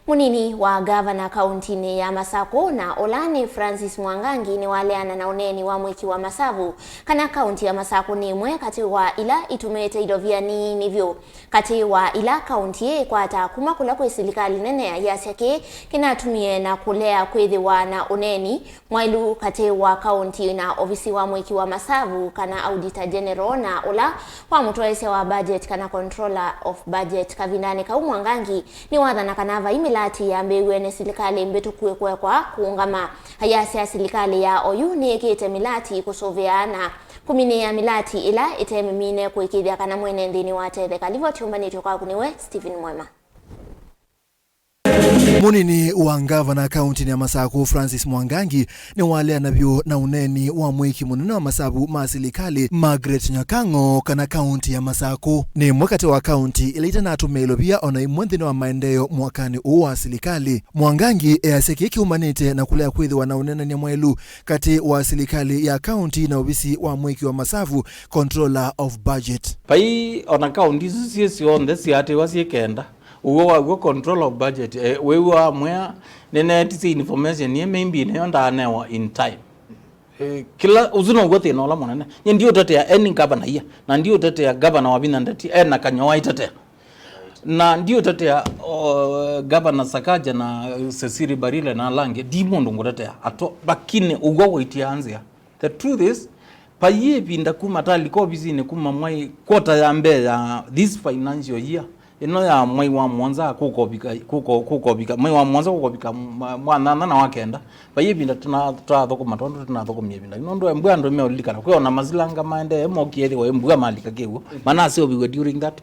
Munini wa Ngavana kauntini ya Masaku na Olani Francis Mwangangi niwaleana na uneeni wa mwiki wa masavu. Kana kaunti ya Masaku ni imwe kati wa ila itumiite ilovia nivyo. Kati wa ila kaunti ikwataa kuma kula Silikali nene ayasya kinaumanite na Kulea kwithiwa na uneeni mwailu kati wa kaunti na uvisi wa mwiki wa masavu kana Auditor General na ola wa mutwaiisya wa budget kana Controller of Budget kavinani Mwangangi ni wadhana kanava milati ya mbewene Silikali mbetu kwa kuungama ayasya Silikali ya oyu ni ikite milati kusoveana kumine ya milati ila itemimine kuikithia kana mwene ndini watete kalivo chumbani toka kuniwe Stephen Mwema. Munini wa Ngavana Kaunti ya Masaku Francis Mwangangi niwaleana vyo na uneeni wa mwiki munene wa masavu Silikali Margaret Nyakang'o kana kaunti ya Masaku. Ni mwakati wa kaunti ilaita na ilovia ona imwe nthini wa maendeleo mwakani wa Silikali. Mwangangi ayasya kinaumanite na Kulea kwithiwa na unene ni mwailu kati wa Silikali ya kaunti na uvisi wa mwiki wa masavu Controller of Budget. Pai ona kaunti sisi onde siate wasiekenda uwo control of budget wewa mwea nene tisi information ni maybe ne onda anewa in time kila uzuno gote no la monene ndio tate ya any governor ya na ndio tate ya governor wa binandati na kanyowa itate na ndio tate ya governor Sakaja na Sesiri Barile na Lange dimondo ngotate ato bakine ugo witianzia. The truth is paye binda kuma tali ko bizine kuma mwai quarter ya mbe ya this financial year ino ya mwai wa mwanza kukobika mwai wa mwanza kukobika mwana na wakenda bayibinda tunathatho matondo tunatho myebinda inondo mbwa ndo meolikana kwa na mazilanga maende mokieri wa mbwa malika kewo mana se obiwe during that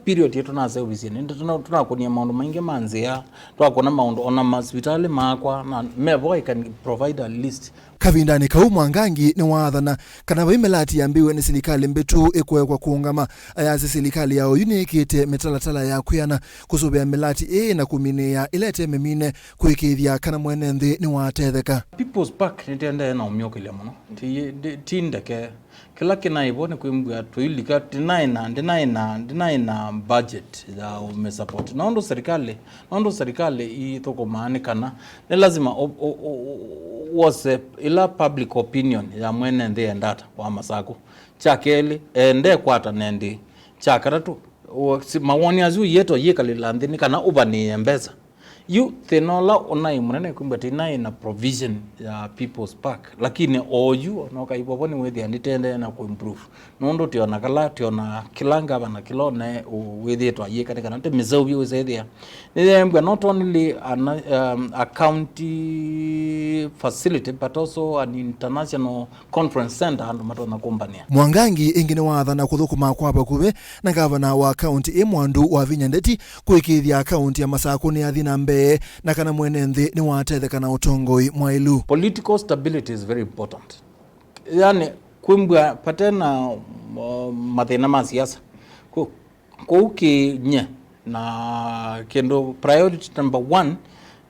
period yetu na se obisi ndo tunakonia maundu maingi manzia twakona maundu ona hospitali makwa na mevo I can provide a list. Kavindani Mwangangi ni wadhana kana milati ya mbewene Silikali mbetu kwa kuungama ayasya Silikali ya unikite metalatala ya kuyana kusobea milati na kumine ya ilete memine kuikithia kana mwene nthi ni watetheka. People's Park nitende na umyokelia muno tindeke kila kinaibone kuimbwa tuilika dinaina budget ya umesupport naondo serikali itoko maani kana ni lazima was ila public opinion ya mwene nthi endata wa Masaku chakeli ende kwata nendi chakaratu mawoni azu yeto yekalila nthini kana ubani embeza you thenola onai munene kumbati na provision ya People's Park lakini oyu noka iboboni wethi anditende na kuimprove nondo tiona kala tiona kilanga bana kilone wethi to yeka kana te mizobi wezethia nembwa not only a county facility but also an international conference center and matona company. Mwangangi ingine wathana kuthukuma kwa bakube na Ngavana wa county imwandu wa vinyandeti kuikithia county ya Masaku ni athina mbe na kana mwene nthi ni watetheka na utongoi mwailu. Political stability is very important. Yani kumbwa patena mathina ma siasa kuki na kendo priority number 1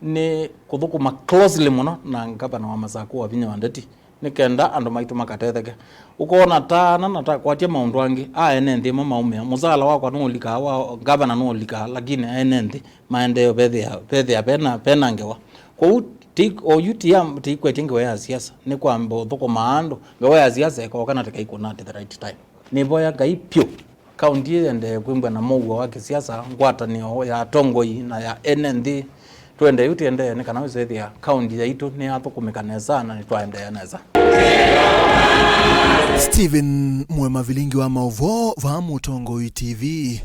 ni kuthukuma closely muno na Ngavana wa Masaku wa vinyandeti nikenda andu maitu makatetheke ukona tana na takwatia maundu angi ene nthi maumia muzala wakwa no lika wa Ngavana no lika lakini ene nthi maendeleo bethia pena ngewa kwa oyutiam tikwetinge ya siasa ni kwamba thoko maando ngewa ya siasa kwa kana tikaikona at the right time ni boya gai pio kaunti ende kwimbwa na mogwa wa kisiasa ngwata ni ya tongoi na ya ene nthi twende yutiende ni kana wezethia kaunti ya itu ni athukumikana sana ni twaende neza. Stephen Mwema vilingi wa Mauvo va Mutongoi TV.